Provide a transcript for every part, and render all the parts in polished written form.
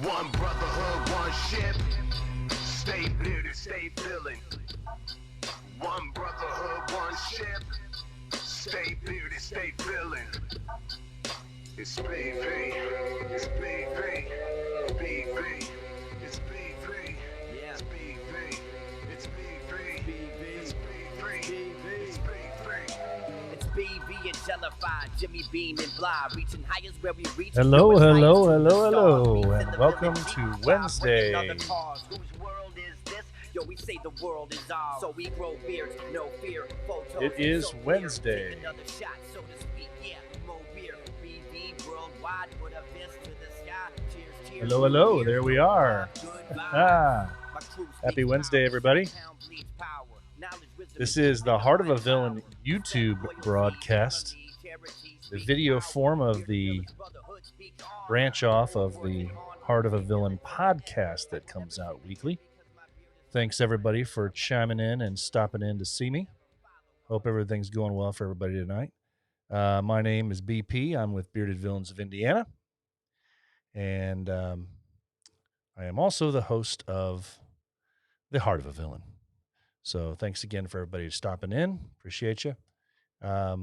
One brotherhood, one ship. Stay bearded, stay villain. One brotherhood, one ship. Stay bearded, stay villain. It's BV, it's BV, BV, it's BV, it's BV, it's BV, it's BV, it's BV. It's BV and Jellified, Jimmy Beam and Bly, reaching high as where we reach. Hello, and welcome to Wednesday. Whose world is this? Yo, we say the world is ours. So we grow beards, no fear. Photos It is so clear. Wednesday. Take another shot, so to speak. Yeah, more beer. BV worldwide, put a fist to the sky. Cheers, cheers. Hello, there we are. Goodbye. Happy Wednesday, everybody. This is the Heart of a Villain YouTube broadcast, the video form of the branch off of the Heart of a Villain podcast that comes out weekly. Thanks, everybody, for chiming in and stopping in to see me. Hope everything's going well for everybody tonight. My name is BP. I'm with Bearded Villains of Indiana. And I am also the host of the Heart of a Villain. So thanks again for everybody stopping in. Appreciate you. I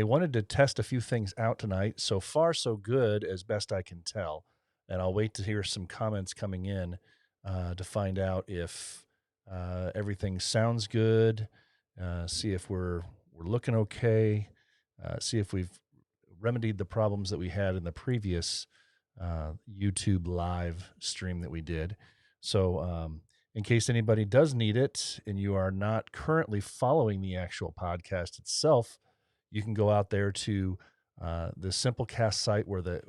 wanted to test a few things out tonight. So far, so good, as best I can tell. And I'll wait to hear some comments coming in to find out if everything sounds good, see if we're looking okay, see if we've remedied the problems that we had in the previous YouTube live stream that we did. So in case anybody does need it and you are not currently following the actual podcast itself, you can go out there to the Simplecast site where the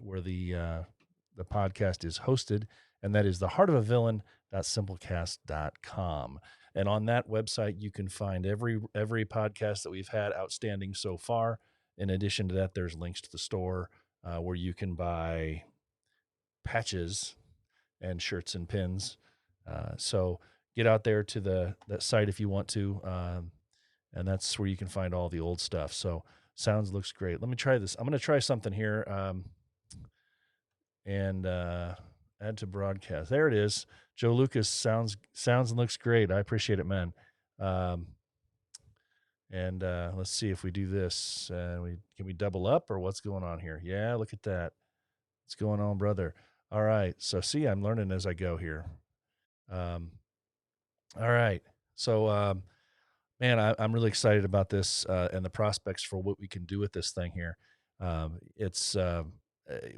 podcast is hosted, and that is theheartofavillain.simplecast.com. And on that website, you can find every podcast that we've had outstanding so far. In addition to that, there's links to the store where you can buy patches and shirts and pins. So get out there to that site if you want to, and that's where you can find all the old stuff. So sounds looks great. Let me try this. I'm going to try something here, and add to broadcast. There it is. Joe Lucas sounds and looks great. I appreciate it, man. And let's see if we do this. Can we double up or what's going on here? Yeah, look at that. What's going on, brother? All right. So see, I'm learning as I go here. All right. So, man, I'm really excited about this and the prospects for what we can do with this thing here.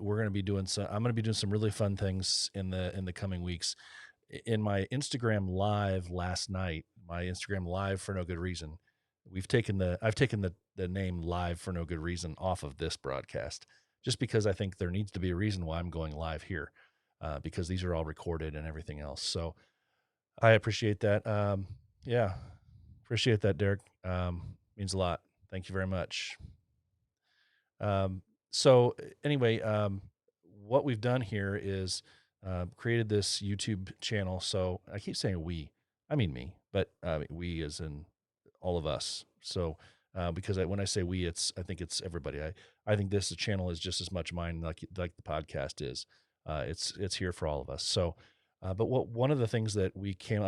We're going to be doing I'm going to be doing some really fun things in the coming weeks. In my Instagram live last night, my Instagram live for no good reason, I've taken the name live for no good reason off of this broadcast, just because I think there needs to be a reason why I'm going live here, because these are all recorded and everything else. So I appreciate that. Yeah, appreciate that, Derek. Means a lot. Thank you very much. So anyway, what we've done here is created this YouTube channel. So I keep saying we, I mean me, but we as in all of us. So because when I say we, I think it's everybody. I think this channel is just as much mine like the podcast is. It's here for all of us. So, but one of the things that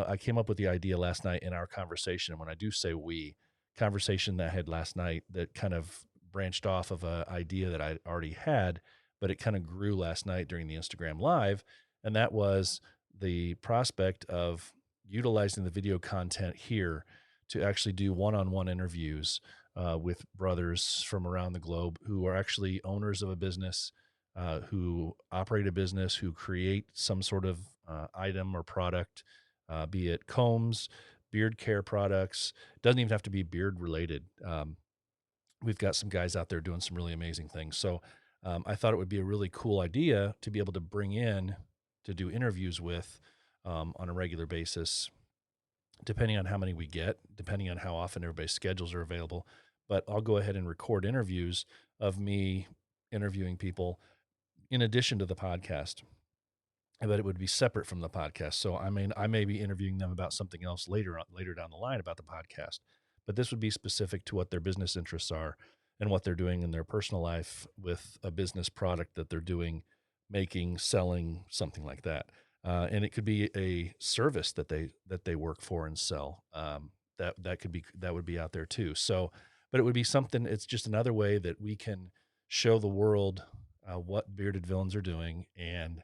I came up with the idea last night in our conversation. When I do say we, conversation that I had last night that kind of branched off of an idea that I already had, but it kind of grew last night during the Instagram live. And that was the prospect of utilizing the video content here to actually do one-on-one interviews with brothers from around the globe who are actually owners of a business, who operate a business, who create some sort of item or product, be it combs, beard care products. It doesn't even have to be beard related. We've got some guys out there doing some really amazing things. So I thought it would be a really cool idea to be able to bring in to do interviews with on a regular basis, depending on how many we get, depending on how often everybody's schedules are available. But I'll go ahead and record interviews of me interviewing people in addition to the podcast. But it would be separate from the podcast. So I may be interviewing them about something else later down the line about the podcast. But this would be specific to what their business interests are and what they're doing in their personal life with a business product that they're doing selling something like that. And it could be a service that they work for and sell. That would be out there too. So, but it would be something. It's just another way that we can show the world what bearded villains are doing and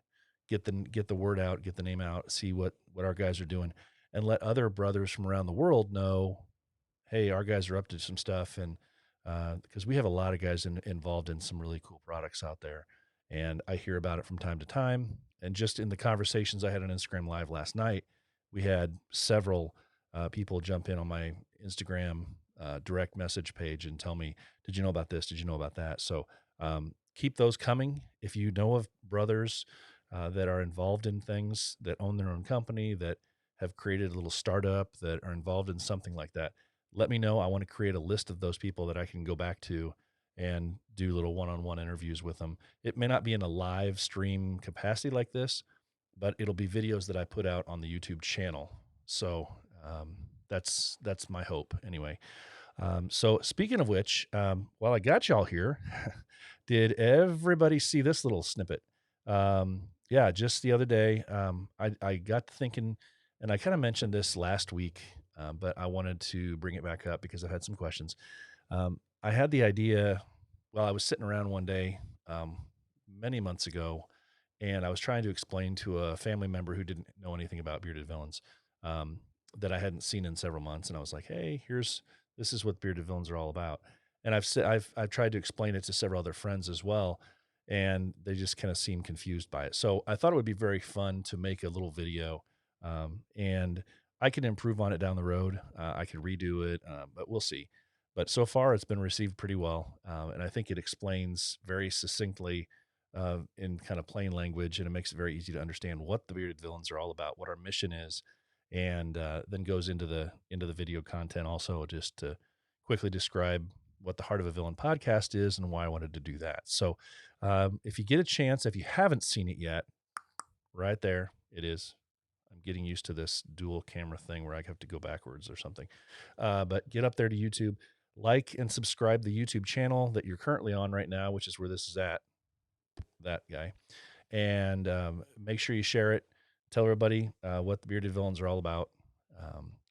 get the word out, get the name out, see what our guys are doing, and let other brothers from around the world know, hey, our guys are up to some stuff, and because we have a lot of guys involved in some really cool products out there, and I hear about it from time to time. And just in the conversations I had on Instagram Live last night, we had several people jump in on my Instagram direct message page and tell me, "Did you know about this? Did you know about that?" So keep those coming. If you know of brothers that are involved in things, that own their own company, that have created a little startup, that are involved in something like that, let me know. I want to create a list of those people that I can go back to and do little one-on-one interviews with them. It may not be in a live stream capacity like this, but it'll be videos that I put out on the YouTube channel. So that's my hope anyway. So speaking of which, while I got y'all here, did everybody see this little snippet? Yeah, just the other day, I got to thinking, and I kind of mentioned this last week, but I wanted to bring it back up because I had some questions. I had the idea. Well, I was sitting around one day many months ago, and I was trying to explain to a family member who didn't know anything about bearded villains um, that I hadn't seen in several months, and I was like, "Hey, this is what bearded villains are all about." And I've tried to explain it to several other friends as well, and they just kind of seem confused by it. So I thought it would be very fun to make a little video, and I can improve on it down the road. I could redo it, but we'll see. But so far, it's been received pretty well, and I think it explains very succinctly, in kind of plain language, and it makes it very easy to understand what the bearded villains are all about, what our mission is, and then goes into the video content also, just to quickly describe what the Heart of a Villain podcast is and why I wanted to do that. So, if you get a chance, if you haven't seen it yet, right there it is. I'm getting used to this dual camera thing where I have to go backwards or something. But get up there to YouTube, like and subscribe the YouTube channel that you're currently on right now, which is where this is at, that guy. And make sure you share it. Tell everybody what the bearded villains are all about.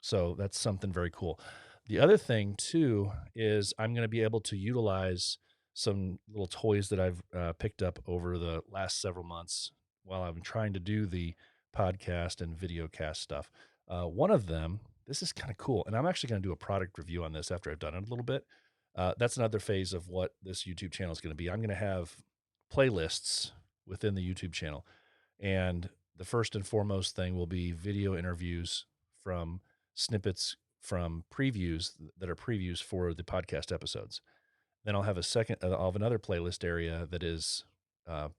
So that's something very cool. The other thing too is I'm going to be able to utilize some little toys that I've picked up over the last several months while I'm trying to do the podcast and video cast stuff. One of them, this is kind of cool, and I'm actually going to do a product review on this after I've done it a little bit. That's another phase of what this YouTube channel is going to be. I'm going to have playlists within the YouTube channel. And the first and foremost thing will be video interviews from snippets from previews that are previews for the podcast episodes. Then I'll have another playlist area that is uh,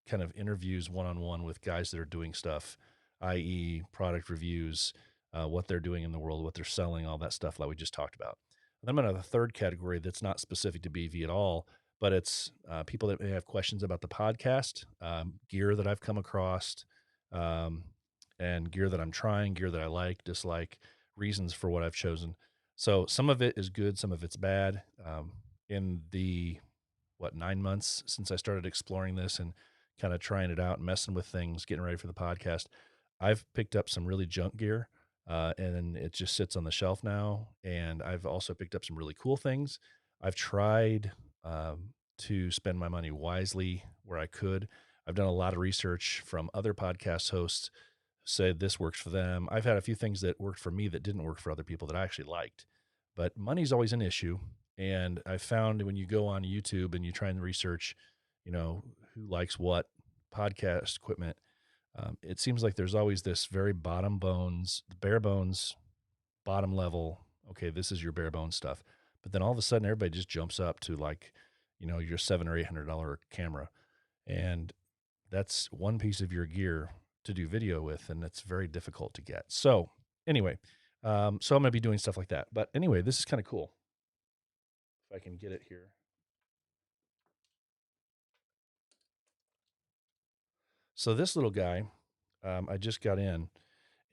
kind of interviews one-on-one with guys that are doing stuff, i.e. product reviews, what they're doing in the world, what they're selling, all that stuff like we just talked about. And then I'm going to have a third category that's not specific to BV at all, but it's people that may have questions about the podcast, gear that I've come across, um, and gear that I'm trying, gear that I like, dislike, reasons for what I've chosen. So some of it is good, some of it's bad. In the 9 months since I started exploring this and kind of trying it out and messing with things, getting ready for the podcast, I've picked up some really junk gear, and it just sits on the shelf now. And I've also picked up some really cool things. I've tried to spend my money wisely where I could. I've done a lot of research from other podcast hosts who said this works for them. I've had a few things that worked for me that didn't work for other people that I actually liked. But money's always an issue. And I found when you go on YouTube and you try and research, who likes what podcast equipment, it seems like there's always this very bare bones, bottom level. Okay, this is your bare bones stuff. But then all of a sudden, everybody just jumps up to like, your $700 or $800 camera, and that's one piece of your gear to do video with, and it's very difficult to get. So anyway, so I'm gonna be doing stuff like that. But anyway, this is kind of cool. If I can get it here. So this little guy, I just got in,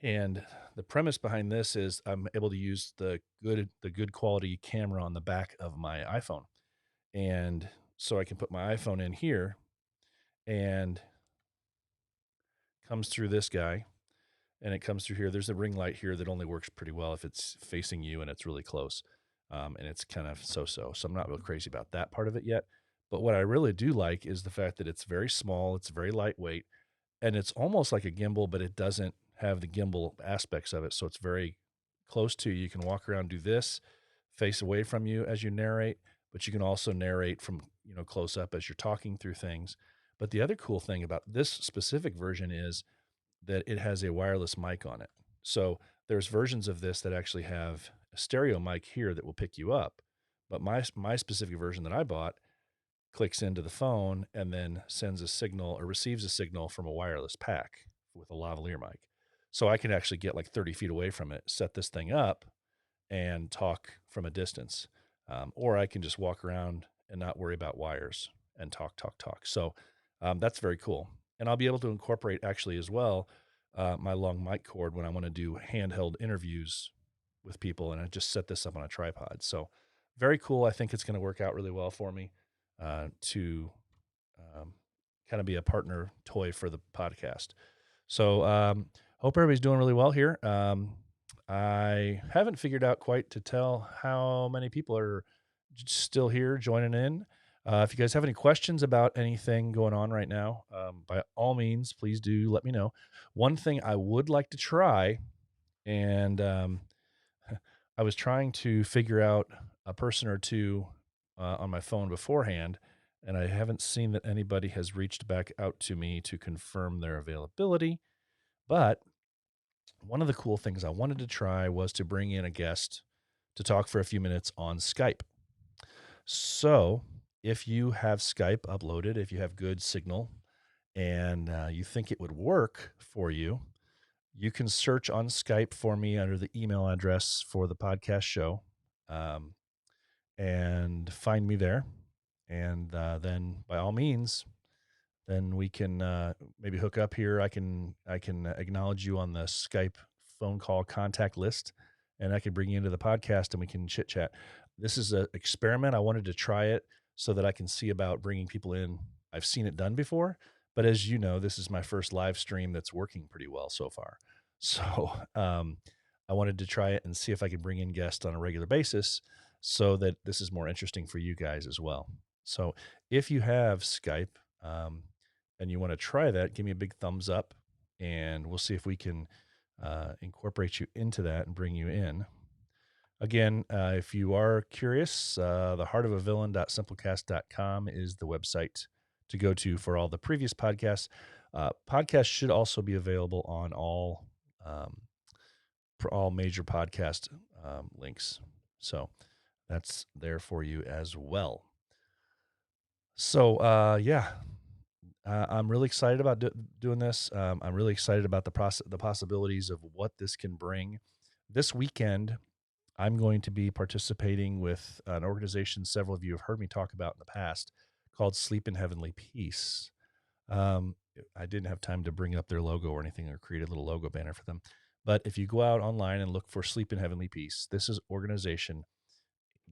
and the premise behind this is I'm able to use the good quality camera on the back of my iPhone, and so I can put my iPhone in here, and comes through this guy, and it comes through here. There's a ring light here that only works pretty well if it's facing you and it's really close. And it's kind of so-so. So I'm not real crazy about that part of it yet. But what I really do like is the fact that it's very small, it's very lightweight, and it's almost like a gimbal, but it doesn't have the gimbal aspects of it. So it's very close to you. You can walk around, do this, face away from you as you narrate, but you can also narrate from, close up as you're talking through things. But the other cool thing about this specific version is that it has a wireless mic on it. So there's versions of this that actually have a stereo mic here that will pick you up. But my specific version that I bought clicks into the phone and then sends a signal or receives a signal from a wireless pack with a lavalier mic. So I can actually get like 30 feet away from it, set this thing up, and talk from a distance. Or I can just walk around and not worry about wires and talk. So that's very cool. And I'll be able to incorporate actually as well my long mic cord when I want to do handheld interviews with people, and I just set this up on a tripod. So very cool. I think it's going to work out really well for me to kind of be a partner toy for the podcast. So hope everybody's doing really well here. I haven't figured out quite to tell how many people are still here joining in. If you guys have any questions about anything going on right now, by all means, please do let me know. One thing I would like to try, and I was trying to figure out a person or two on my phone beforehand, and I haven't seen that anybody has reached back out to me to confirm their availability. But one of the cool things I wanted to try was to bring in a guest to talk for a few minutes on Skype. So if you have Skype uploaded, if you have good signal, and you think it would work for you, you can search on Skype for me under the email address for the podcast show, and find me there. And then, by all means, then we can maybe hook up here. I can acknowledge you on the Skype phone call contact list, and I can bring you into the podcast and we can chit chat. This is an experiment. I wanted to try it so that I can see about bringing people in. I've seen it done before, but as you know, this is my first live stream that's working pretty well so far. So I wanted to try it and see if I could bring in guests on a regular basis so that this is more interesting for you guys as well. So if you have Skype, and you want to try that, give me a big thumbs up, and we'll see if we can incorporate you into that and bring you in. Again, if you are curious, theheartofavillain.simplecast.com is the website to go to for all the previous podcasts. Podcasts should also be available on all major podcast links. So that's there for you as well. So yeah, I'm really excited about doing this. I'm really excited about the possibilities of what this can bring. This weekend, I'm going to be participating with an organization several of you have heard me talk about in the past called Sleep in Heavenly Peace. I didn't have time to bring up their logo or anything or create a little logo banner for them. But if you go out online and look for Sleep in Heavenly Peace, this is an organization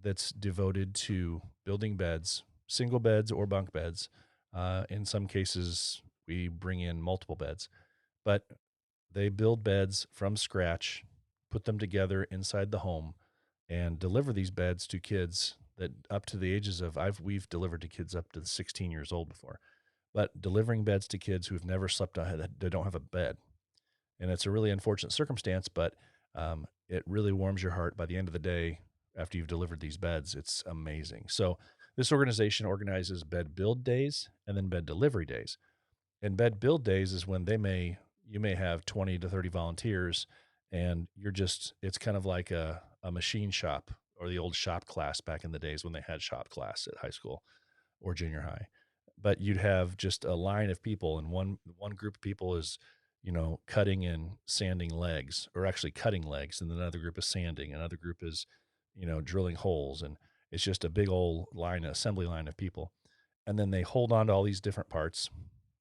that's devoted to building beds, single beds or bunk beds. In some cases, we bring in multiple beds, but they build beds from scratch, put them together inside the home, and deliver these beds to kids that up to the ages of we've delivered to kids up to 16 years old before, but delivering beds to kids who've never slept on that they don't have a bed, and it's a really unfortunate circumstance, but it really warms your heart by the end of the day after you've delivered these beds. It's amazing. So this organization organizes bed build days and then bed delivery days. And bed build days is when you may have 20 to 30 volunteers, and it's kind of like a machine shop or the old shop class back in the days when they had shop class at high school or junior high. But you'd have just a line of people, and one group of people is, cutting and sanding legs, or actually cutting legs, and then another group is sanding, another group is, drilling holes, and it's just a big old assembly line of people. And then they hold on to all these different parts,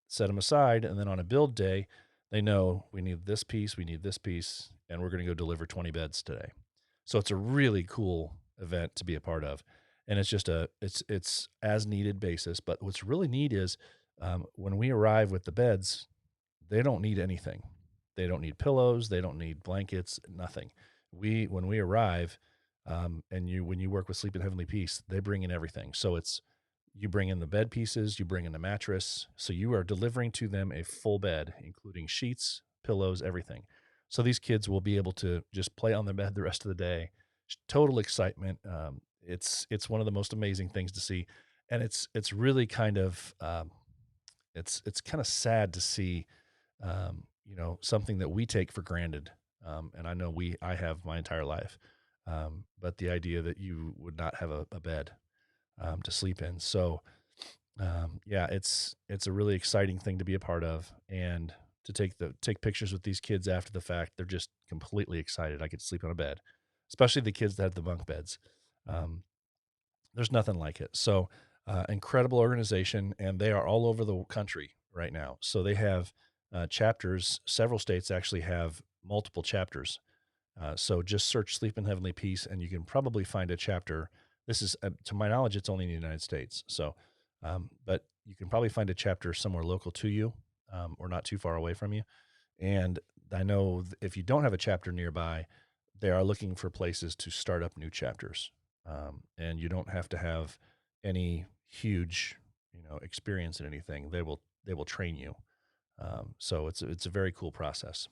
set them aside, and then on a build day, they know we need this piece, and we're going to go deliver 20 beds today. So it's a really cool event to be a part of. And it's just it's as needed basis. But what's really neat is When we arrive with the beds, they don't need anything. They don't need pillows. They don't need blankets. Nothing. When we arrive, when you work with Sleep in Heavenly Peace, they bring in everything. So it's you bring in the bed pieces, you bring in the mattress. So you are delivering to them a full bed, including sheets, pillows, everything. So these kids will be able to just play on their bed the rest of the day. Total excitement. It's one of the most amazing things to see, and it's really kind of it's kind of sad to see, something that we take for granted. And I know I have my entire life, but the idea that you would not have a bed to sleep in. So, yeah, it's a really exciting thing to be a part of, and to take pictures with these kids after the fact. They're just completely excited. I get to sleep on a bed, especially the kids that have the bunk beds. Um, there's nothing like it. So, incredible organization, and they are all over the country right now. So they have chapters. Several states actually have multiple chapters. So just search "Sleep in Heavenly Peace," and you can probably find a chapter. This is, to my knowledge, it's only in the United States. So, but you can probably find a chapter somewhere local to you, or not too far away from you. And I know if you don't have a chapter nearby, they are looking for places to start up new chapters. And you don't have to have any huge, experience in anything. They will train you. So it's a very cool process.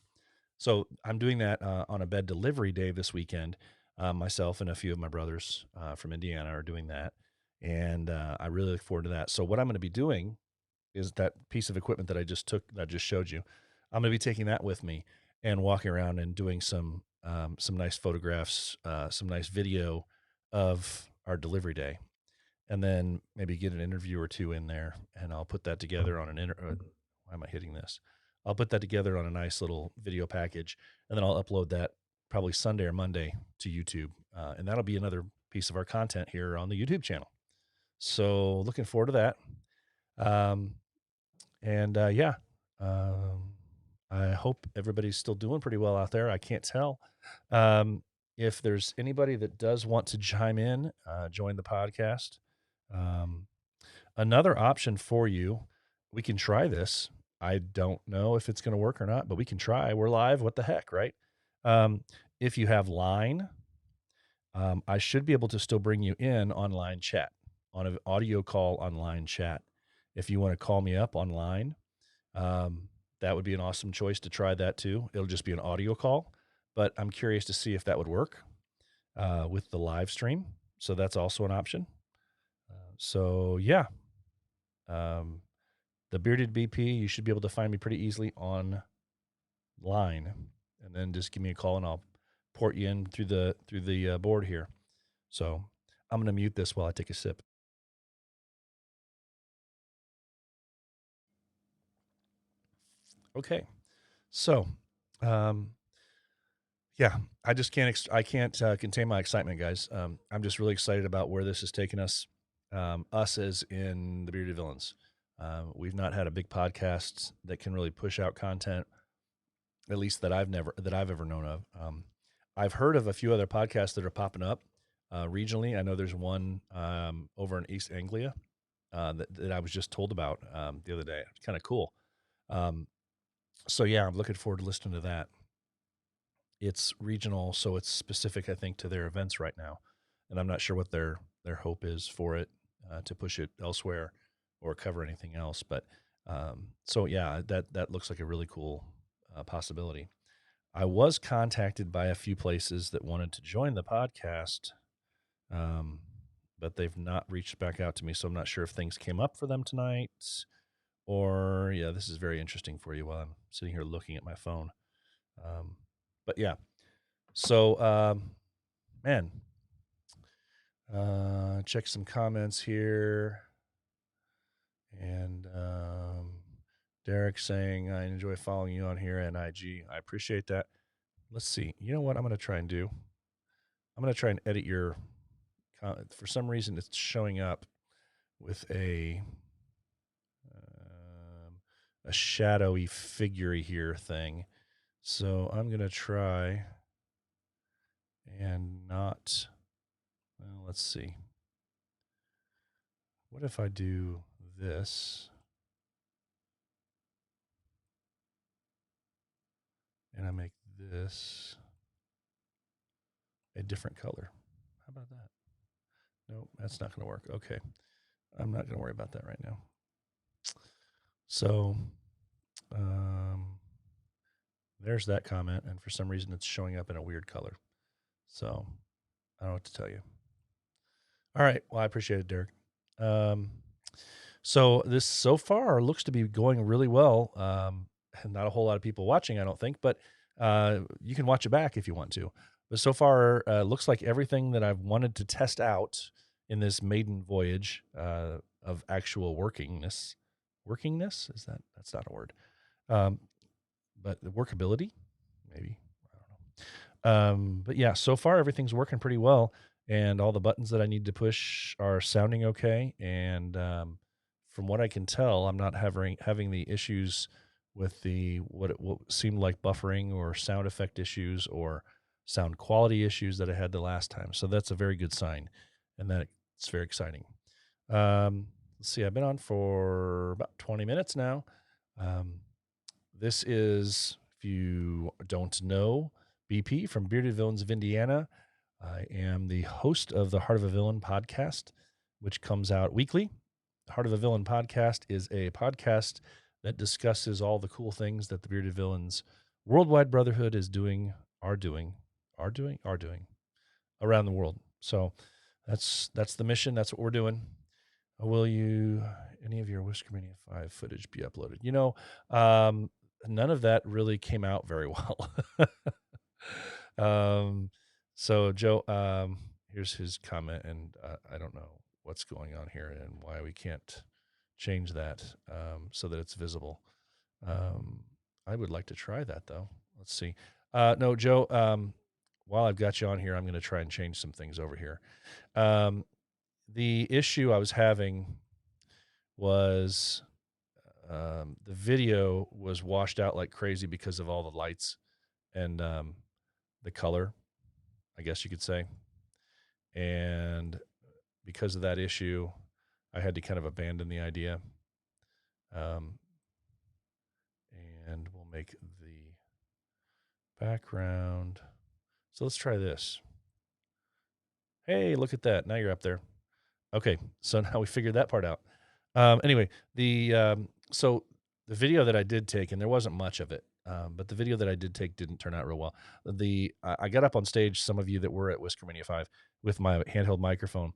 So I'm doing that on a bed delivery day this weekend. Myself and a few of my brothers from Indiana are doing that, and I really look forward to that. So what I'm going to be doing is that piece of equipment that I just showed you. I'm going to be taking that with me and walking around and doing some nice photographs, some nice video of our delivery day, and then maybe get an interview or two in there, and I'll put that together on why am I hitting this? I'll put that together on a nice little video package, and then I'll upload that probably Sunday or Monday to YouTube, and that'll be another piece of our content here on the YouTube channel. So looking forward to that. Um, and yeah, um, I hope everybody's still doing pretty well out there. I can't tell. If there's anybody that does want to chime in, join the podcast. Um, Another option for you, we can try this. I don't know if it's going to work or not, but we can try. We're live. What the heck, right? Um, if you have Line, I should be able to still bring you in online chat, on an audio call online chat. If you want to call me up online, um, that would be an awesome choice to try that too. It'll just be an audio call, but I'm curious to see if that would work with the live stream. So that's also an option. So yeah, um, the Bearded BP, you should be able to find me pretty easily online, and then just give me a call and I'll port you in through the board here. So I'm going to mute this while I take a sip. Okay. So, um, yeah, I just I can't contain my excitement, guys. I'm just really excited about where this has taken us. Us as in the Bearded Villains. We've not had a big podcast that can really push out content, at least that I've ever known of. I've heard of a few other podcasts that are popping up regionally. I know there's one over in East Anglia that I was just told about the other day. It's kind of cool. Um, so yeah, I'm looking forward to listening to that. It's regional, so it's specific, I think, to their events right now, and I'm not sure what their hope is for it to push it elsewhere or cover anything else. But so yeah, that looks like a really cool possibility. I was contacted by a few places that wanted to join the podcast, um, but they've not reached back out to me. So I'm not sure if things came up for them tonight, or yeah, this is very interesting for you while I'm sitting here looking at my phone. Um, but yeah, so man, check some comments here, and Derek saying I enjoy following you on here and IG. I appreciate that. Let's see. You know what I'm going to try and do? I'm going to try and edit your. For some reason, it's showing up with a shadowy figure here thing. So I'm going to try and not. Well, let's see. What if I do this? I make this a different color? How about that? Nope, that's not going to work. Okay. I'm not going to worry about that right now. So there's that comment. And for some reason, it's showing up in a weird color. So I don't know what to tell you. All right. Well, I appreciate it, Derek. So this so far looks to be going really well. Not a whole lot of people watching, I don't think, but you can watch it back if you want to. But so far, looks like everything that I've wanted to test out in this maiden voyage of actual workingness is that's not a word, but the workability, maybe, I don't know. But yeah, so far everything's working pretty well, and all the buttons that I need to push are sounding okay. And from what I can tell, I'm not having the issues with the what seemed like buffering or sound effect issues or sound quality issues that I had the last time. So that's a very good sign, and it's very exciting. Let's see, I've been on for about 20 minutes now. This is, if you don't know, BP from Bearded Villains of Indiana. I am the host of the Heart of a Villain podcast, which comes out weekly. The Heart of a Villain podcast is a podcast that discusses all the cool things that the Bearded Villains Worldwide Brotherhood is doing around the world. So that's the mission. That's what we're doing. Will any of your Whiskermania 5 footage be uploaded? None of that really came out very well. So Joe, here's his comment, and I don't know what's going on here and why we can't change that so that it's visible. I would like to try that though. Let's see. No, Joe, while I've got you on here, I'm going to try and change some things over here. The issue I was having was the video was washed out like crazy because of all the lights and the color, I guess you could say. And because of that issue, I had to kind of abandon the idea. And we'll make the background. So let's try this. Hey, look at that. Now you're up there. Okay, so now we figured that part out. Anyway, so the video that I did take, and there wasn't much of it, but the video that I did take didn't turn out real well. I got up on stage, some of you that were at Whiskermania 5, with my handheld microphone,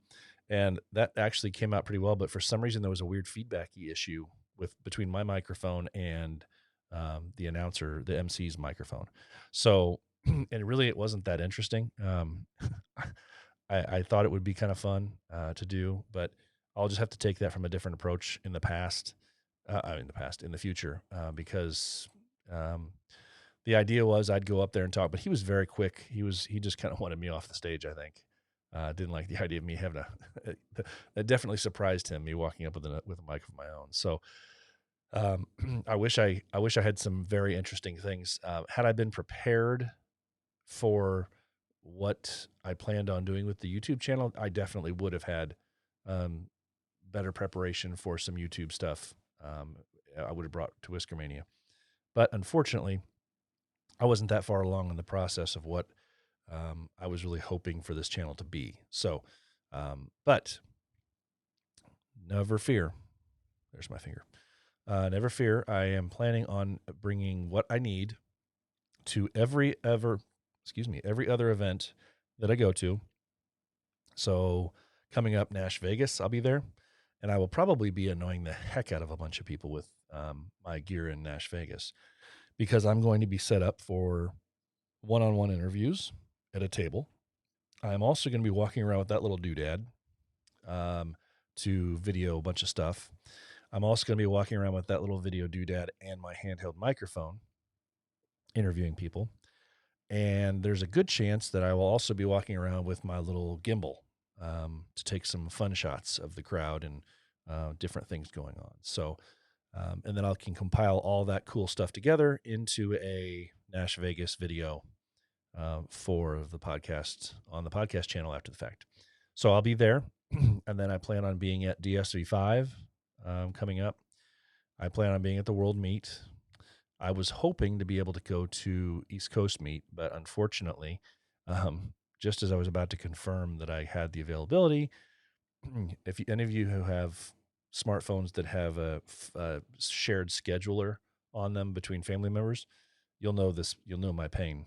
and that actually came out pretty well. But for some reason, there was a weird feedbacky issue between my microphone and the announcer, the MC's microphone. So, and really, it wasn't that interesting. I thought it would be kind of fun to do, but I'll just have to take that from a different approach in the future, because the idea was I'd go up there and talk, but he was very quick. He just kind of wanted me off the stage, I think. Didn't like the idea of me having that definitely surprised him, me walking up with a mic of my own. So I wish I had some very interesting things. Had I been prepared for what I planned on doing with the YouTube channel, I definitely would have had better preparation for some YouTube stuff. I would have brought to Whiskermania. But unfortunately, I wasn't that far along in the process of what I was really hoping for this channel to be. So, but never fear. There's my finger. Never fear. I am planning on bringing what I need to every other event that I go to. So coming up, Nash Vegas, I'll be there, and I will probably be annoying the heck out of a bunch of people with my gear in Nash Vegas, because I'm going to be set up for one-on-one interviews at a table. I'm also going to be walking around with that little doodad to video a bunch of stuff. I'm also going to be walking around with that little video doodad and my handheld microphone, interviewing people. And there's a good chance that I will also be walking around with my little gimbal to take some fun shots of the crowd and different things going on. So, and then I can compile all that cool stuff together into a Nash Vegas video for the podcast on the podcast channel after the fact. So I'll be there. And then I plan on being at DSV5 coming up. I plan on being at the World Meet. I was hoping to be able to go to East Coast meet, but unfortunately, just as I was about to confirm that I had the availability, if any of you who have smartphones that have a shared scheduler on them between family members, you'll know this. You'll know my pain.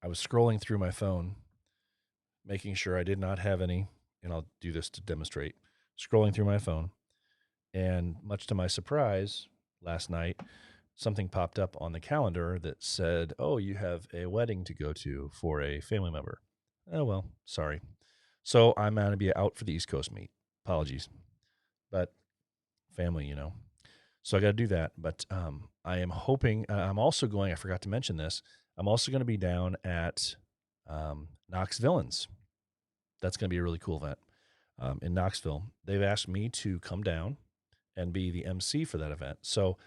I was scrolling through my phone, making sure I did not have any, and I'll do this to demonstrate. Scrolling through my phone, and much to my surprise, last night something popped up on the calendar that said, "Oh, you have a wedding to go to for a family member." Oh well, sorry. So I'm going to be out for the East Coast meet. Apologies, but family, you know. So I got to do that. But I am hoping. I'm also going. I forgot to mention this. I'm also going to be down at Knox Villains. That's going to be a really cool event in Knoxville. They've asked me to come down and be the MC for that event. So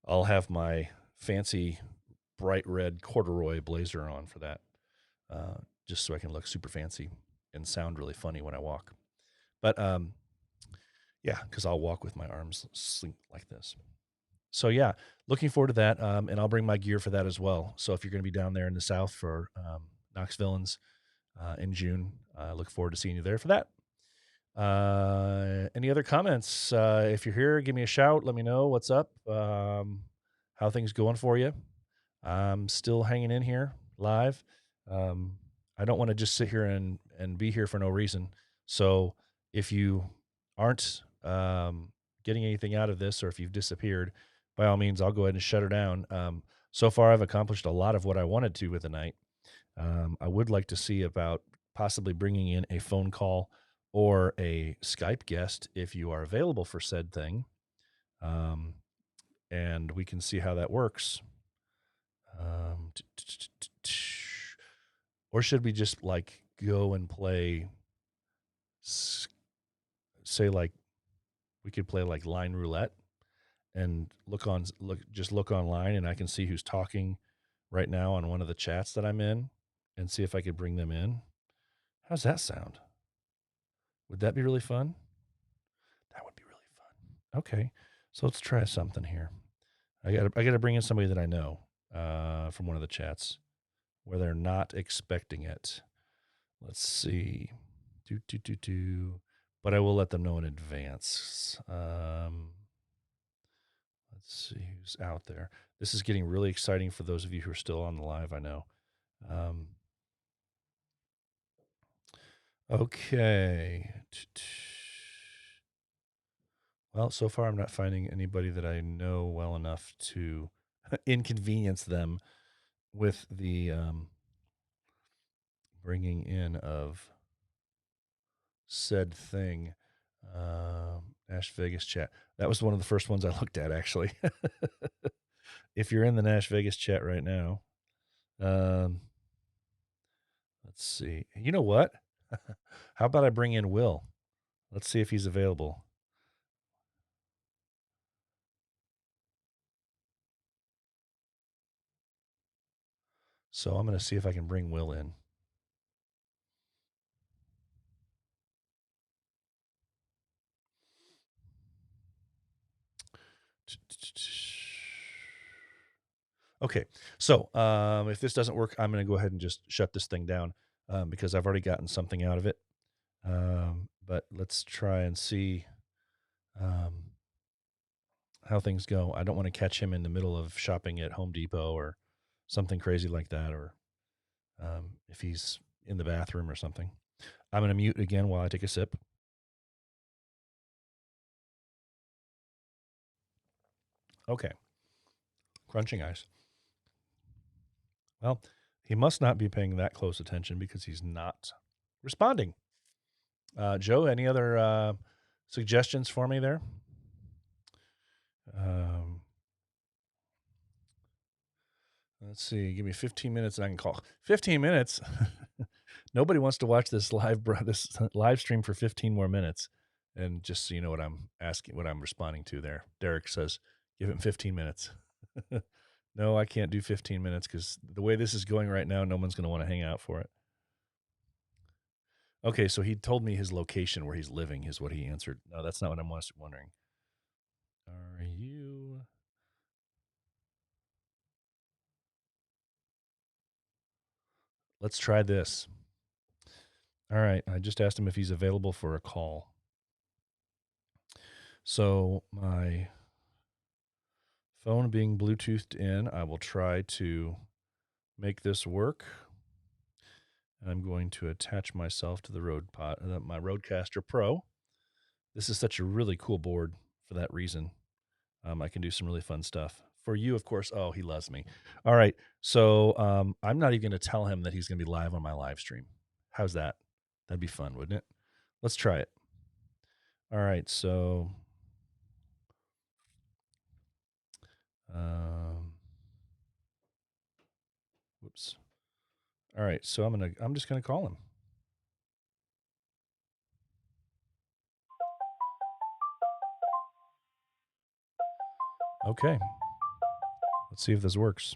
I'll have my fancy bright red corduroy blazer on for that, just so I can look super fancy and sound really funny when I walk. But yeah, because I'll walk with my arms sleek like this. So yeah, looking forward to that, and I'll bring my gear for that as well. So if you're going to be down there in the South for Knox Villains in June, I look forward to seeing you there for that. Any other comments? If you're here, give me a shout. Let me know what's up. How things going for you? I'm still hanging in here live. I don't want to just sit here and be here for no reason. So if you aren't getting anything out of this, or if you've disappeared, by all means, I'll go ahead and shut her down. So far, I've accomplished a lot of what I wanted to with the night. I would like to see about possibly bringing in a phone call or a Skype guest if you are available for said thing. And we can see how that works. Or should we just like go and play, say, like we could play like line roulette and look online, and I can see who's talking right now on one of the chats that I'm in and see if I could bring them in. How's that sound? Would that be really fun? That would be really fun. Okay, so let's try something here. I gotta bring in somebody that I know from one of the chats where they're not expecting it. Let's see. But I will let them know in advance. Let's see who's out there. This is getting really exciting for those of you who are still on the live, I know. Okay. Well, so far I'm not finding anybody that I know well enough to inconvenience them with the bringing in of said thing. Nash Vegas chat. That was one of the first ones I looked at, actually. If you're in the Nash Vegas chat right now, let's see. You know what? How about I bring in Will? Let's see if he's available. So I'm going to see if I can bring Will in. Okay, so if this doesn't work, I'm going to go ahead and just shut this thing down because I've already gotten something out of it. But let's try and see how things go. I don't want to catch him in the middle of shopping at Home Depot or something crazy like that, or if he's in the bathroom or something. I'm going to mute again while I take a sip. Okay. Crunching ice. Well, he must not be paying that close attention because he's not responding. Joe, any other suggestions for me there? Let's see. Give me 15 minutes and I can call. 15 minutes? Nobody wants to watch this live stream for 15 more minutes. And just so you know what I'm asking, what I'm responding to there. Derek says, give him 15 minutes. No, I can't do 15 minutes because the way this is going right now, no one's going to want to hang out for it. Okay, so he told me his location where he's living is what he answered. No, that's not what I'm wondering. Are you Let's try this. All right. I just asked him if he's available for a call. So my phone being Bluetoothed in, I will try to make this work. And I'm going to attach myself to the my Rodecaster Pro. This is such a really cool board for that reason. I can do some really fun stuff. For you, of course. Oh, he loves me. All right. So I'm not even going to tell him that he's going to be live on my live stream. How's that? That'd be fun, wouldn't it? Let's try it. All right. So whoops. All right. So I'm just gonna call him. Okay. Let's see if this works.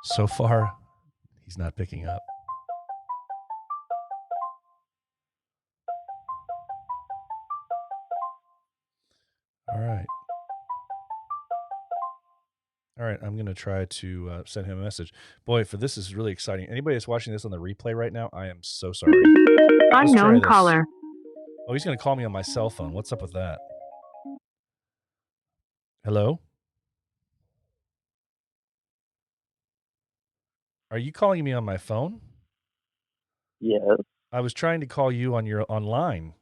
So far, he's not picking up. All right. All right, I'm going to try to send him a message. Boy, for this is really exciting. Anybody that's watching this on the replay right now, I am so sorry. Unknown caller. Oh, he's going to call me on my cell phone. What's up with that? Hello? Are you calling me on my phone? Yes. I was trying to call you on your online.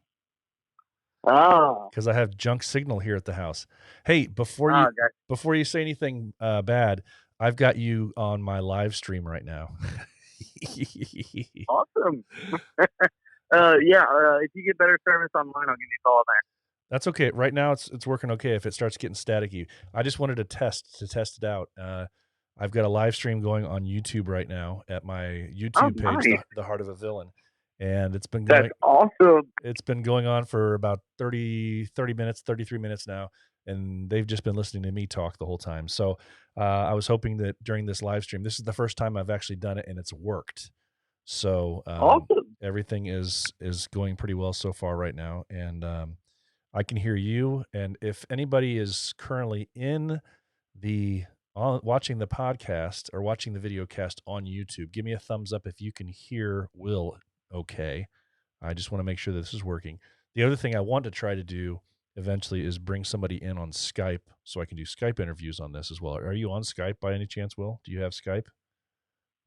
Ah. Because I have junk signal here at the house. Hey, before you say anything bad, I've got you on my live stream right now. Awesome. If you get better service online, I'll give you a call there. That's okay. Right now it's working okay. If it starts getting staticky, I just wanted to test it out. I've got a live stream going on YouTube right now at my YouTube page, nice. the Heart of a Villain. And it's been going. That's awesome. It's been going on for about 30 minutes, 33 minutes now, and they've just been listening to me talk the whole time. So I was hoping that during this live stream, this is the first time I've actually done it, and it's worked. So awesome. Everything is going pretty well so far right now, and I can hear you. And if anybody is currently in watching the podcast or watching the video cast on YouTube, give me a thumbs up if you can hear Will okay. I just want to make sure that this is working. The other thing I want to try to do eventually is bring somebody in on Skype so I can do Skype interviews on this as well. Are you on Skype by any chance, Will? Do you have Skype?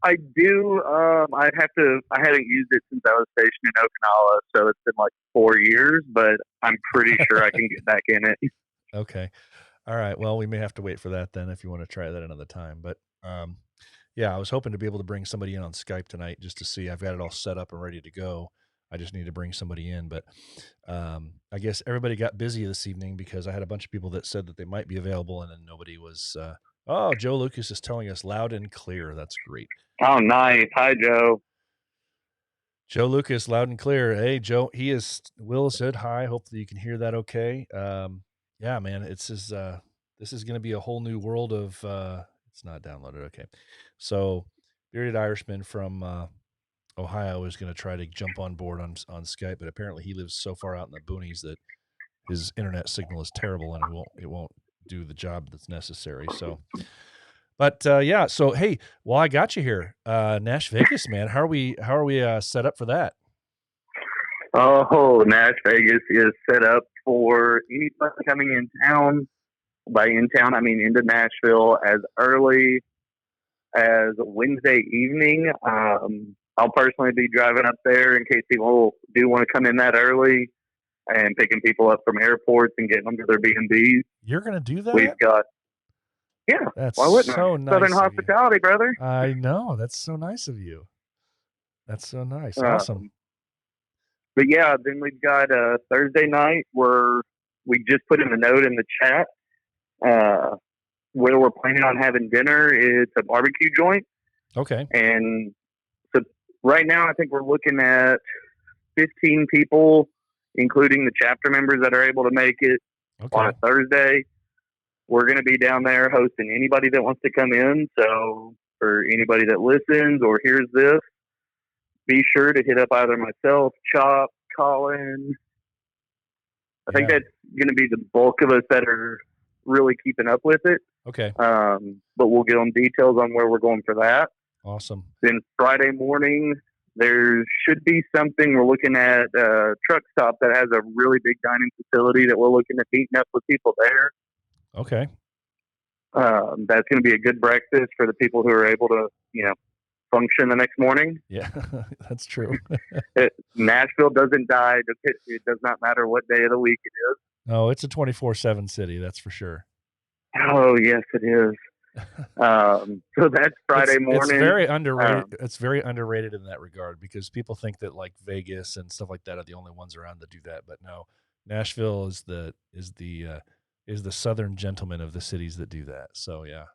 I do. I hadn't used it since I was stationed in Okinawa, so it's been like 4 years, but I'm pretty sure I can get back in it. Okay. All right. Well, we may have to wait for that then if you want to try that another time. But yeah, I was hoping to be able to bring somebody in on Skype tonight just to see. I've got it all set up and ready to go. I just need to bring somebody in. But I guess everybody got busy this evening because I had a bunch of people that said that they might be available, and then nobody was. Oh, Joe Lucas is telling us loud and clear. That's great. Oh, nice. Hi, Joe. Joe Lucas, loud and clear. Hey, Joe. Will said hi. Hopefully you can hear that okay. Yeah, man. This is going to be a whole new world of. It's not downloaded. Okay. So, Bearded Irishman from Ohio is going to try to jump on board on Skype, but apparently he lives so far out in the boonies that his internet signal is terrible and it won't do the job that's necessary. So, but yeah. So hey, while I got you here, Nash Vegas, man, how are we set up for that? Oh, Nash Vegas is set up for anybody coming in town. By in town, I mean into Nashville as early as Wednesday evening. I'll personally be driving up there in case people do want to come in that early and picking people up from airports and getting them to their B&Bs. You're going to do that? We've got, yeah. That's why wouldn't so I? nice. Southern hospitality, brother. I know. That's so nice of you. That's so nice. Awesome. But yeah, then we've got Thursday night where we just put in the note in the chat where we're planning on having dinner. It's a barbecue joint. Okay. And so right now I think we're looking at 15 people, including the chapter members that are able to make it on a Thursday. We're going to be down there hosting anybody that wants to come in. So for anybody that listens or hears this, be sure to hit up either myself, Chop, Colin, I think that's going to be the bulk of us that are really keeping up with it. Okay. But we'll get on details on where we're going for that. Awesome. Then Friday morning, there should be something. We're looking at a truck stop that has a really big dining facility that we're looking at meeting up with people there. Okay. That's going to be a good breakfast for the people who are able to, function the next morning. Yeah, that's true. Nashville doesn't die. It does not matter what day of the week it is. No, it's a 24/7 city. That's for sure. Oh, yes, it is. So that's Friday morning. It's very underrated. It's very underrated in that regard because people think that like Vegas and stuff like that are the only ones around that do that. But no, Nashville is the southern gentleman of the cities that do that. So yeah.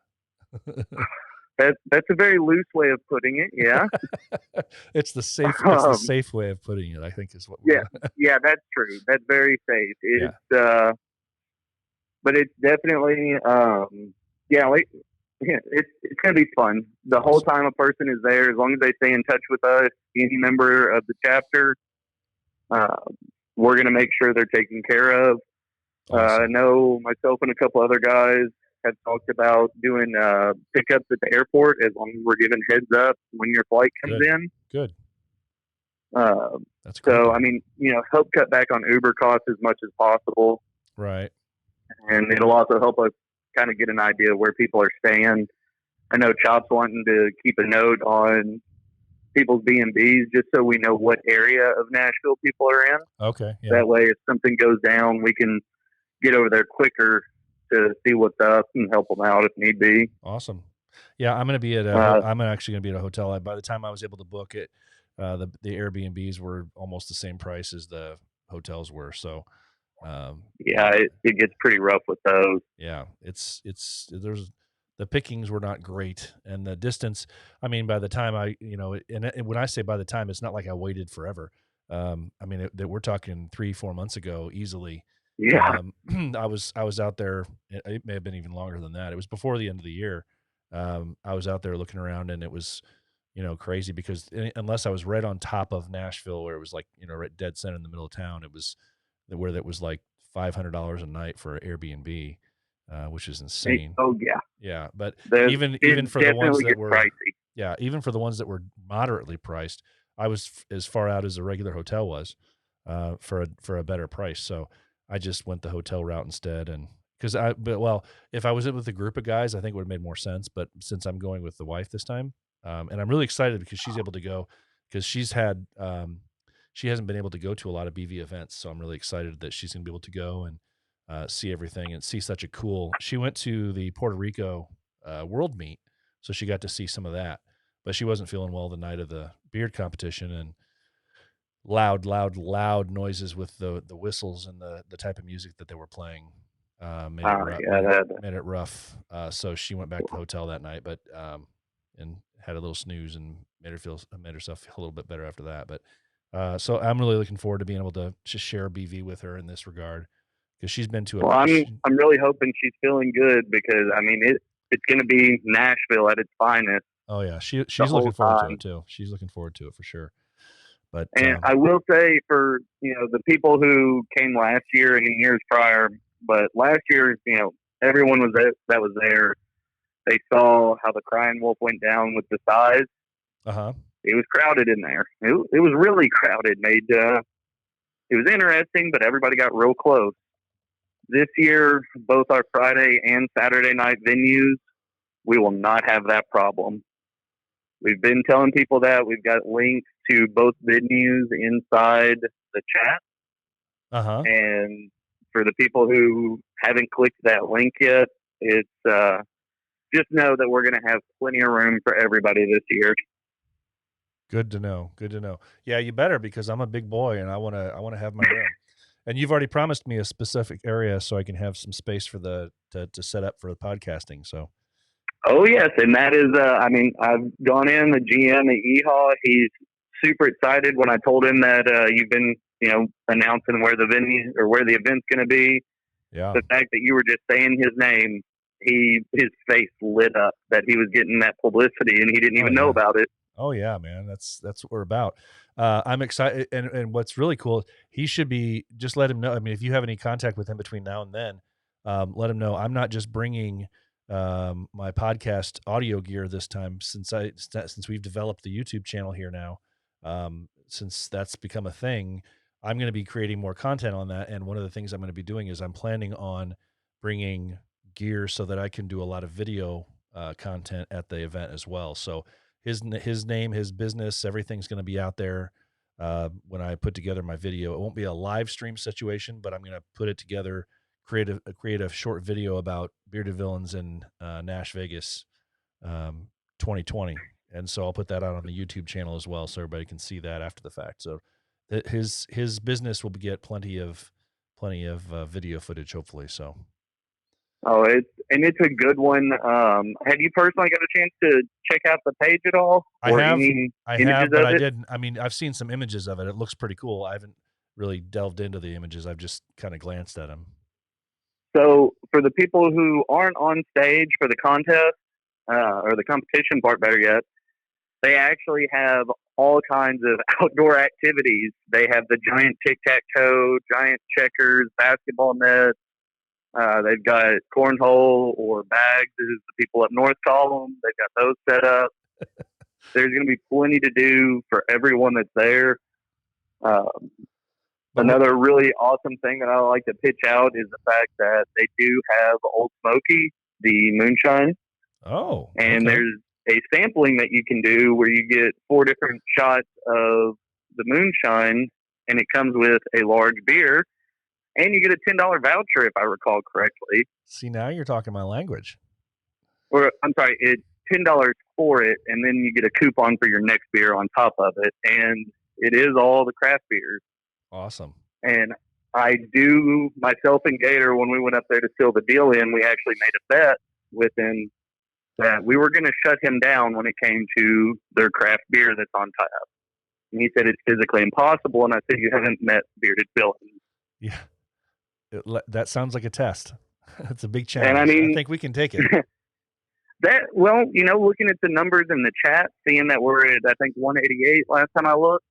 That's a very loose way of putting it. Yeah. It's the safe way of putting it, I think is what. Yeah, that's true. That's very safe. It's, but it's definitely, it's going to be fun. The whole time a person is there, as long as they stay in touch with us, any member of the chapter, we're going to make sure they're taken care of. Awesome. I know myself and a couple other guys have talked about doing pickups at the airport as long as we're giving heads up when your flight comes in. Good. That's cool. So, I mean, help cut back on Uber costs as much as possible. Right. And it'll also help us kind of get an idea of where people are staying. I know Chop's wanting to keep a note on people's B&Bs just so we know what area of Nashville people are in. Okay. Yeah. That way, if something goes down, we can get over there quicker to see what's up and help them out if need be. Awesome. Yeah, I'm going to be at I'm actually going to be at a hotel. By the time I was able to book it, the Airbnbs were almost the same price as the hotels were. So, it gets pretty rough with those. Yeah, there's the pickings were not great, and the distance. I mean, by the time and when I say by the time, it's not like I waited forever. I mean, we're talking 3-4 months ago, easily. Yeah. I was out there. It may have been even longer than that. It was before the end of the year. I was out there looking around, and it was, crazy because unless I was right on top of Nashville, where it was like, right dead center in the middle of town, it was where that was like $500 a night for Airbnb, which is insane. Oh yeah. Yeah. But even for the ones that were pricey. Yeah. Even for the ones that were moderately priced, I was as far out as a regular hotel was, for a better price. So I just went the hotel route instead. And if I was with a group of guys, I think it would have made more sense. But since I'm going with the wife this time, and I'm really excited because she's able to go, because she hasn't been able to go to a lot of BV events. So I'm really excited that she's going to be able to go and see everything and see such a cool. She went to the Puerto Rico World Meet, so she got to see some of that. But she wasn't feeling well the night of the beard competition, and loud noises with the whistles and the type of music that they were playing made it rough. So she went back to the hotel that night, but and had a little snooze and made herself feel a little bit better after that. But so I'm really looking forward to being able to just share BV with her in this regard, because she's been to I'm really hoping she's feeling good, because I mean it's going to be Nashville at its finest. Oh yeah, she's looking forward to it too. She's looking forward to it for sure. But I will say, for the people who came last year and in years prior, but last year, everyone that was there. They saw how the Crying Wolf went down with the size. It was crowded in there. It was really crowded. It was interesting, but everybody got real close. This year, both our Friday and Saturday night venues, we will not have that problem. We've been telling people that. We've got links to both venues inside the chat. And for the people who haven't clicked that link yet, it's just know that we're going to have plenty of room for everybody this year. Good to know. Yeah, you better, because I'm a big boy and I want to have my room. And you've already promised me a specific area so I can have some space for to set up for the podcasting. So. Oh yes, and that is. I've gone in the GM at Yeehaw. He's super excited when I told him that you've been, announcing where the venue or where the event's going to be. Yeah. The fact that you were just saying his name, his face lit up that he was getting that publicity and he didn't even know about it. Oh yeah, man. That's what we're about. I'm excited, and what's really cool, he should be, just let him know. I mean, if you have any contact with him between now and then, let him know I'm not just bringing my podcast audio gear this time, since we've developed the YouTube channel here now. Since that's become a thing, I'm going to be creating more content on that. And one of the things I'm going to be doing is I'm planning on bringing gear so that I can do a lot of video content at the event as well. So his name, his business, everything's going to be out there when I put together my video. It won't be a live stream situation, but I'm going to put it together, create a short video about bearded villains in Nash Vegas 2020. And so I'll put that out on the YouTube channel as well, so everybody can see that after the fact. So his business will get plenty of video footage, hopefully. So. Oh, it's a good one. Have you personally got a chance to check out the page at all? I Or have, any but images of I it? didn't. I mean, I've seen some images of it. It looks pretty cool. I haven't really delved into the images. I've just kind of glanced at them. So for the people who aren't on stage for the contest, or the competition part, better yet, they actually have all kinds of outdoor activities. They have the giant tic-tac-toe, giant checkers, basketball nets. They've got cornhole or bags, as the people up north call them. They've got those set up. There's going to be plenty to do for everyone that's there. Another really awesome thing that I like to pitch out is the fact that they do have Old Smoky, the moonshine. Oh, and okay. there's a sampling that you can do where you get 4 different shots of the moonshine, and it comes with a large beer, and you get a $10 voucher, if I recall correctly. See, now you're talking my language. Or I'm sorry, it's $10 for it, and then you get a coupon for your next beer on top of it, and it is all the craft beers. Awesome. And I do, myself and Gator, when we went up there to seal the deal in, we actually made a bet with him that we were going to shut him down when it came to their craft beer that's on tap. And he said it's physically impossible. And I said, you haven't met bearded villains. Yeah. That sounds like a test. That's a big challenge. And I mean, I think we can take it. Well, looking at the numbers in the chat, seeing that we're at, I think, 188 last time I looked,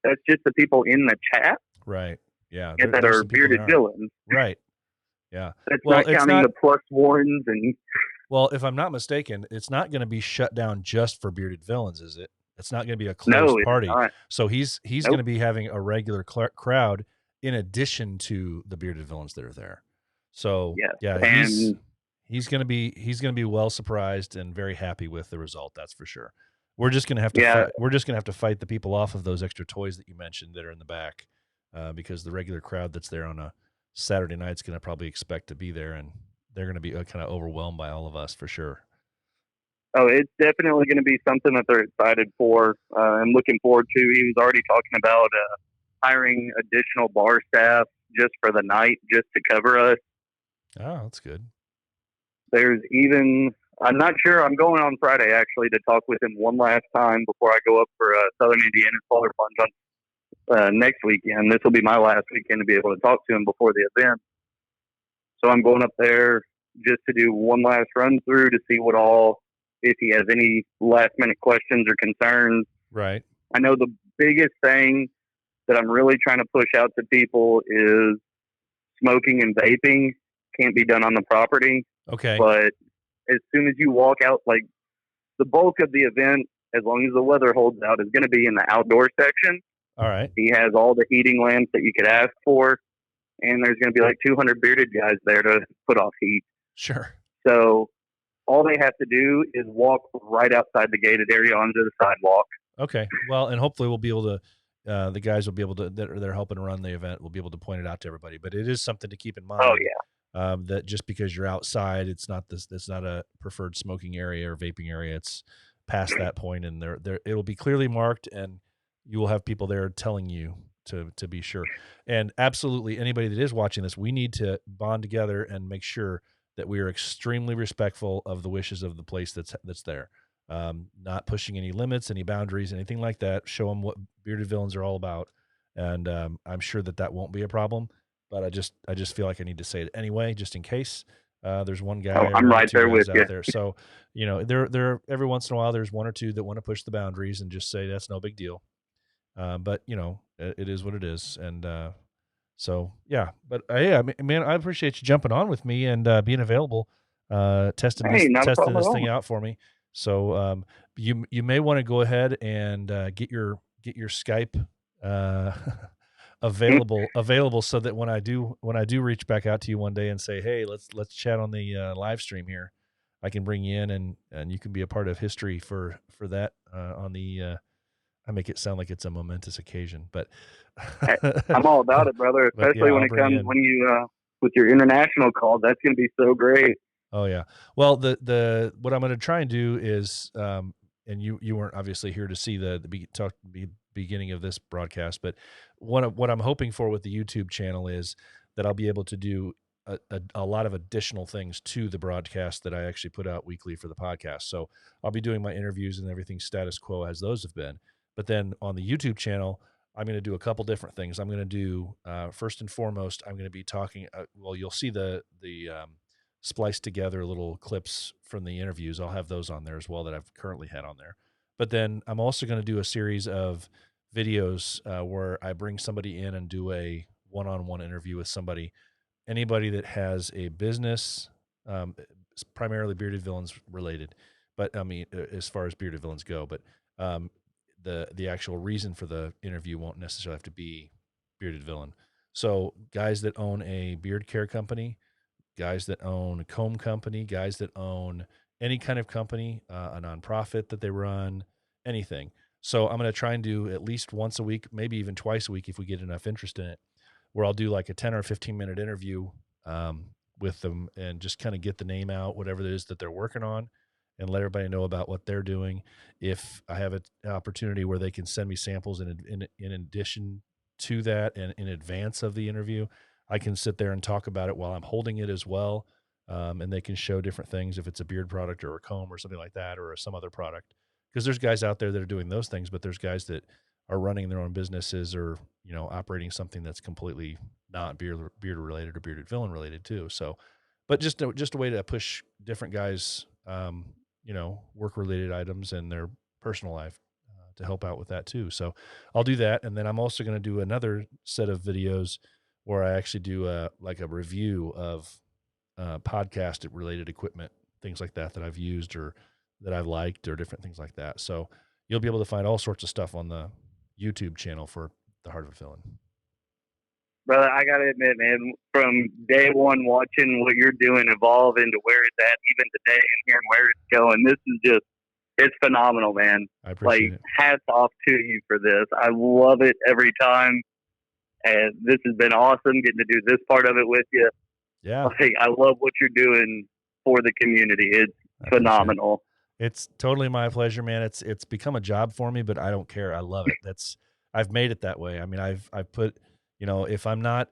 that's just the people in the chat. Right. Yeah. That are bearded villains. Right. Yeah. That's not counting the plus ones. And well, if I'm not mistaken, it's not going to be shut down just for bearded villains, is it? It's not going to be a closed party. Not. So he's going to be having a regular crowd in addition to the bearded villains that are there. So he's going to be well surprised and very happy with the result. That's for sure. We're just going to have to we're just going to have to fight the people off of those extra toys that you mentioned that are in the back, because the regular crowd that's there on a Saturday night is going to probably expect to be there, and they're going to be kind of overwhelmed by all of us for sure. Oh, it's definitely going to be something that they're excited for and looking forward to. He was already talking about hiring additional bar staff just for the night, just to cover us. Oh, that's good. There's even, I'm not sure, I'm going on Friday actually to talk with him one last time before I go up for Southern Indiana Solar Plunge on next weekend. This will be my last weekend to be able to talk to him before the event. So I'm going up there just to do one last run through to see if he has any last minute questions or concerns. Right. I know the biggest thing that I'm really trying to push out to people is smoking and vaping can't be done on the property. Okay. But as soon as you walk out, like the bulk of the event, as long as the weather holds out, is going to be in the outdoor section. All right. He has all the heating lamps that you could ask for. And there's going to be like 200 bearded guys there to put off heat. Sure. So all they have to do is walk right outside the gated area onto the sidewalk. Okay. Well, and hopefully we'll be able to, the guys will be able to, they're helping run the event, will be able to point it out to everybody. But it is something to keep in mind. Oh, yeah. That just because you're outside, it's not a preferred smoking area or vaping area. It's past that point, and it'll be clearly marked, and you will have people there telling you to be sure. And absolutely, anybody that is watching this, we need to bond together and make sure that we are extremely respectful of the wishes of the place that's there. Not pushing any limits, any boundaries, anything like that. Show them what bearded villains are all about, and I'm sure that won't be a problem. But I just feel like I need to say it anyway, just in case. There's one guy. Oh, I'm one or right two there guys with you. out there. So, there every once in a while there's one or two that want to push the boundaries and just say that's no big deal. But it is what it is, and so yeah. But yeah, man, I appreciate you jumping on with me and being available, testing Hey, not a testing problem this at thing all. out for me. So you may want to go ahead and get your Skype available so that when I do reach back out to you one day and say, hey, let's chat on the live stream here, I can bring you in and you can be a part of history for that on the. I make it sound like it's a momentous occasion, but Hey, I'm all about it, brother. but yeah, Especially when I'll it bring you comes in. when you with your international calls. That's going to be so great. Oh yeah. Well, the what I'm going to try and do is, and you weren't obviously here to see the beginning of this broadcast, but what I'm hoping for with the YouTube channel is that I'll be able to do a lot of additional things to the broadcast that I actually put out weekly for the podcast. So I'll be doing my interviews and everything status quo as those have been, but then on the YouTube channel, I'm going to do a couple different things. I'm going to do first and foremost, I'm going to be talking. Well, you'll see the spliced together little clips from the interviews. I'll have those on there as well that I've currently had on there. But then I'm also going to do a series of videos where I bring somebody in and do a one-on-one interview with anybody that has a business, primarily Bearded Villains related. But I mean, as far as Bearded Villains go, but the actual reason for the interview won't necessarily have to be Bearded Villain. So guys that own a beard care company, guys that own a comb company, guys that own any kind of company, a nonprofit that they run, anything. So I'm going to try and do at least once a week, maybe even twice a week if we get enough interest in it, where I'll do like a 10 or 15-minute interview with them and just kind of get the name out, whatever it is that they're working on, and let everybody know about what they're doing. If I have an opportunity where they can send me samples in addition to that and in advance of the interview, I can sit there and talk about it while I'm holding it as well. And they can show different things if it's a beard product or a comb or something like that, or some other product. Because there's guys out there that are doing those things, but there's guys that are running their own businesses or, operating something that's completely not beard related or Bearded Villain related too. So, but just a way to push different guys, work related items in their personal life to help out with that too. So I'll do that. And then I'm also going to do another set of videos where I actually do a review of podcast related equipment, things like that I've used or that I've liked or different things like that. So you'll be able to find all sorts of stuff on the YouTube channel for the Heart of a Villain. Brother, I got to admit, man, from day one watching what you're doing evolve into where it's at even today and hearing where it's going, this is it's phenomenal, man. I appreciate it. Hats off to you for this. I love it every time. And this has been awesome getting to do this part of it with you. Yeah. I love what you're doing for the community. It's phenomenal. It's totally my pleasure, man. It's become a job for me, but I don't care. I love it. I've made it that way. I mean, I've put, if I'm not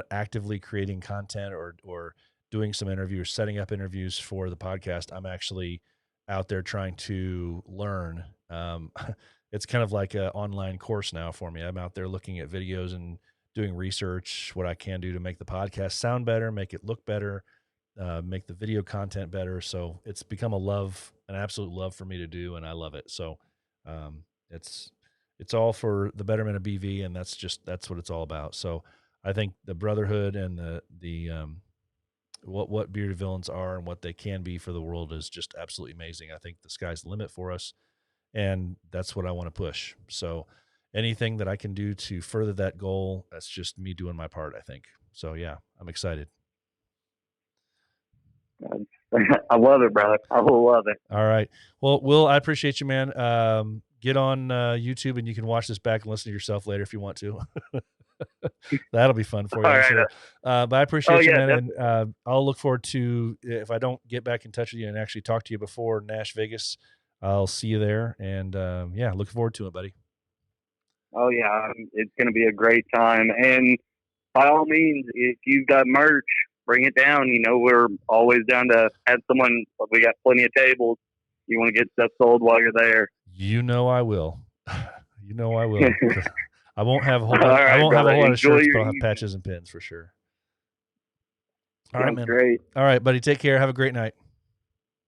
actively creating content or doing some interviews, setting up interviews for the podcast, I'm actually out there trying to learn. It's kind of like an online course now for me. I'm out there looking at videos and doing research, what I can do to make the podcast sound better, make it look better, make the video content better. So it's become an absolute love for me to do, and I love it. So it's all for the betterment of BV, and that's what it's all about. So I think the brotherhood and the what Bearded Villains are and what they can be for the world is just absolutely amazing. I think the sky's the limit for us, and that's what I want to push. So anything that I can do to further that goal, that's just me doing my part, I think. So yeah, I'm excited. I love it, brother. I love it. All right. Well, Will, I appreciate you, man. Get on YouTube and you can watch this back and listen to yourself later if you want to. That'll be fun for you, I'm sure. But I appreciate you, man. Definitely. And I'll look forward to, if I don't get back in touch with you and actually talk to you before Nash Vegas, I'll see you there. And yeah, looking forward to it, buddy. Oh, yeah. It's going to be a great time. And by all means, if you've got merch, bring it down. We're always down to have someone. We got plenty of tables. You want to get stuff sold while you're there. I will. I will. I won't have a whole lot. I won't have a whole lot of shirts, but I'll have evening. patches and pins for sure. All right, Sounds man. great. All right, buddy. Take care. Have a great night.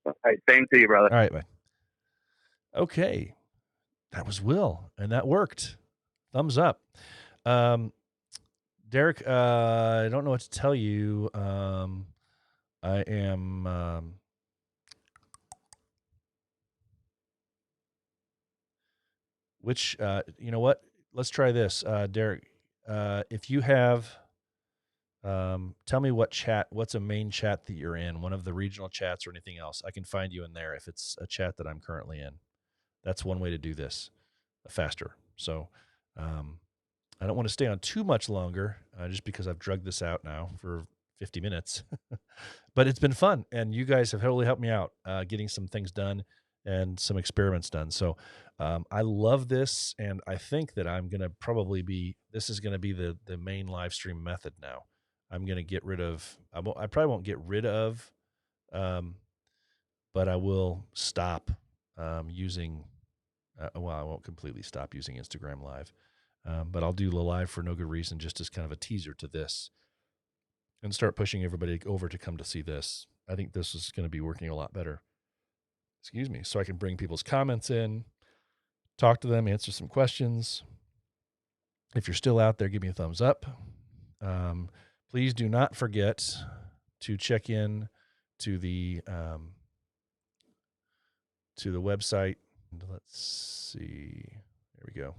All right, same to you, brother. All right, bye. Okay. That was Will, and that worked. Thumbs up. Derek, I don't know what to tell you. I am which you know what? Let's try this. Derek, if you have tell me what's a main chat that you're in, one of the regional chats or anything else. I can find you in there if it's a chat that I'm currently in. That's one way to do this faster. So I don't want to stay on too much longer just because I've drugged this out now for 50 minutes. But it's been fun, and you guys have totally helped me out getting some things done and some experiments done. So I love this, and I think that I'm going to this is going to be the main live stream method now. I'm going to get rid of, I probably won't get rid of, but I will stop using, I won't completely stop using Instagram Live, but I'll do the live for no good reason, just as kind of a teaser to this, and start pushing everybody over to come to see this. I think this is going to be working a lot better. Excuse me. So I can bring people's comments in, talk to them, answer some questions. If you're still out there, give me a thumbs up. Please do not forget to check in to the website. Let's see. There we go.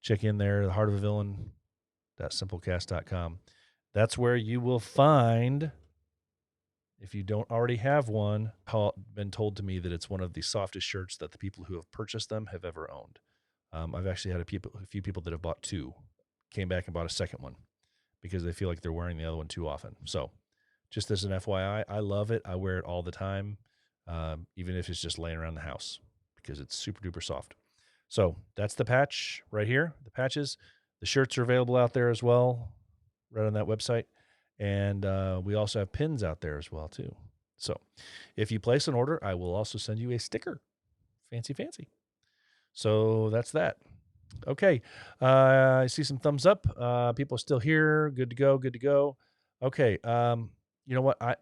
Check in there, the Heart of a Villain.simplecast.com. That's where you will find, if you don't already have one, been told to me that it's one of the softest shirts that the people who have purchased them have ever owned. I've actually had a few people that have bought two, came back and bought a second one because they feel like they're wearing the other one too often. So just as an FYI, I love it. I wear it all the time, even if it's just laying around the house, because it's super duper soft. So that's the patch right here, the patches. The shirts are available out there as well, right on that website. And we also have pins out there as well, too. So if you place an order, I will also send you a sticker. Fancy, fancy. So that's that. Okay. I see some thumbs up. People are still here. Good to go. Good to go. Okay. You know what? I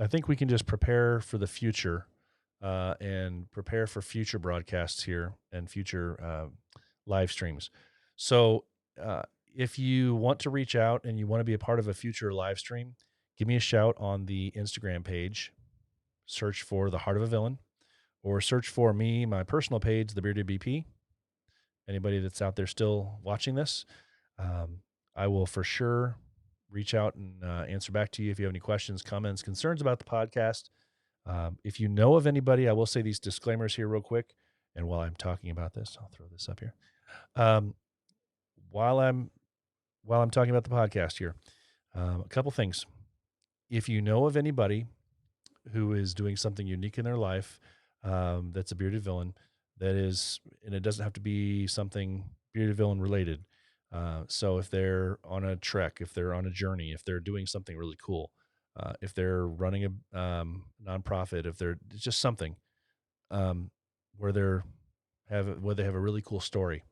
think we can just prepare for the future and prepare for future broadcasts here and future live streams. So if you want to reach out and you want to be a part of a future live stream, give me a shout on the Instagram page. Search for The Heart of a Villain, or search for me, my personal page, The Bearded BP. Anybody that's out there still watching this, I will for sure reach out and answer back to you if you have any questions, comments, concerns about the podcast. If you know of anybody, I will say these disclaimers here real quick. And while I'm talking about this, I'll throw this up here. While I'm talking about the podcast here, a couple things. If you know of anybody who is doing something unique in their life, that's a bearded villain, that is, and it doesn't have to be something bearded villain related. So if they're on a trek, if they're on a journey, if they're doing something really cool, if they're running a nonprofit, if they're just something where they have a really cool story,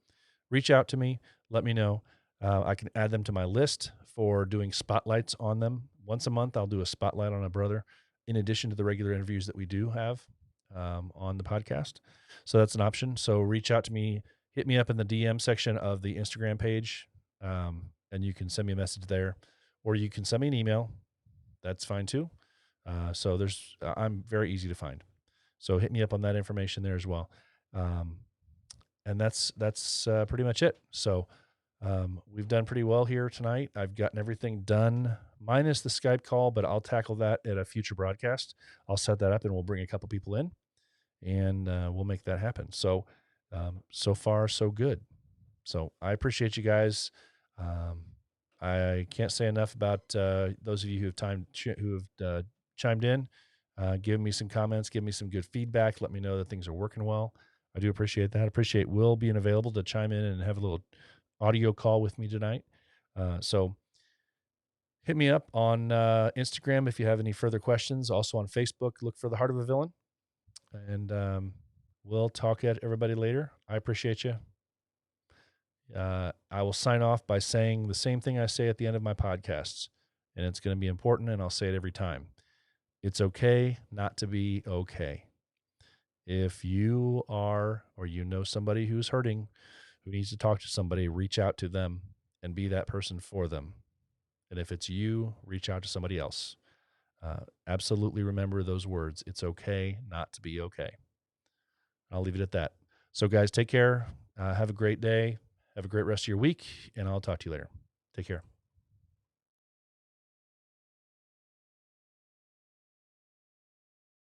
reach out to me. Let me know. I can add them to my list for doing spotlights on them. Once a month, I'll do a spotlight on a brother, in addition to the regular interviews that we do have on the podcast. So that's an option. So reach out to me. Hit me up in the DM section of the Instagram page, and you can send me a message there, or you can send me an email. That's fine too. So I'm very easy to find. So hit me up on that information there as well. And that's pretty much it. So we've done pretty well here tonight. I've gotten everything done minus the Skype call, but I'll tackle that at a future broadcast. I'll set that up and we'll bring a couple people in, and we'll make that happen. So, so far, so good. So I appreciate you guys. I can't say enough about those of you who have chimed in, give me some comments, give me some good feedback. Let me know that things are working well. I do appreciate that. I appreciate Will being available to chime in and have a little audio call with me tonight. So hit me up on Instagram if you have any further questions. Also on Facebook, look for The Heart of a Villain. And we'll talk at everybody later. I appreciate you. I will sign off by saying the same thing I say at the end of my podcasts, and it's going to be important, and I'll say it every time. It's okay not to be okay. If you are, or you know somebody who's hurting, who needs to talk to somebody, reach out to them and be that person for them. And if it's you, reach out to somebody else. Absolutely remember those words. It's okay not to be okay. I'll leave it at that. So, guys, take care. Have a great day. Have a great rest of your week, and I'll talk to you later. Take care.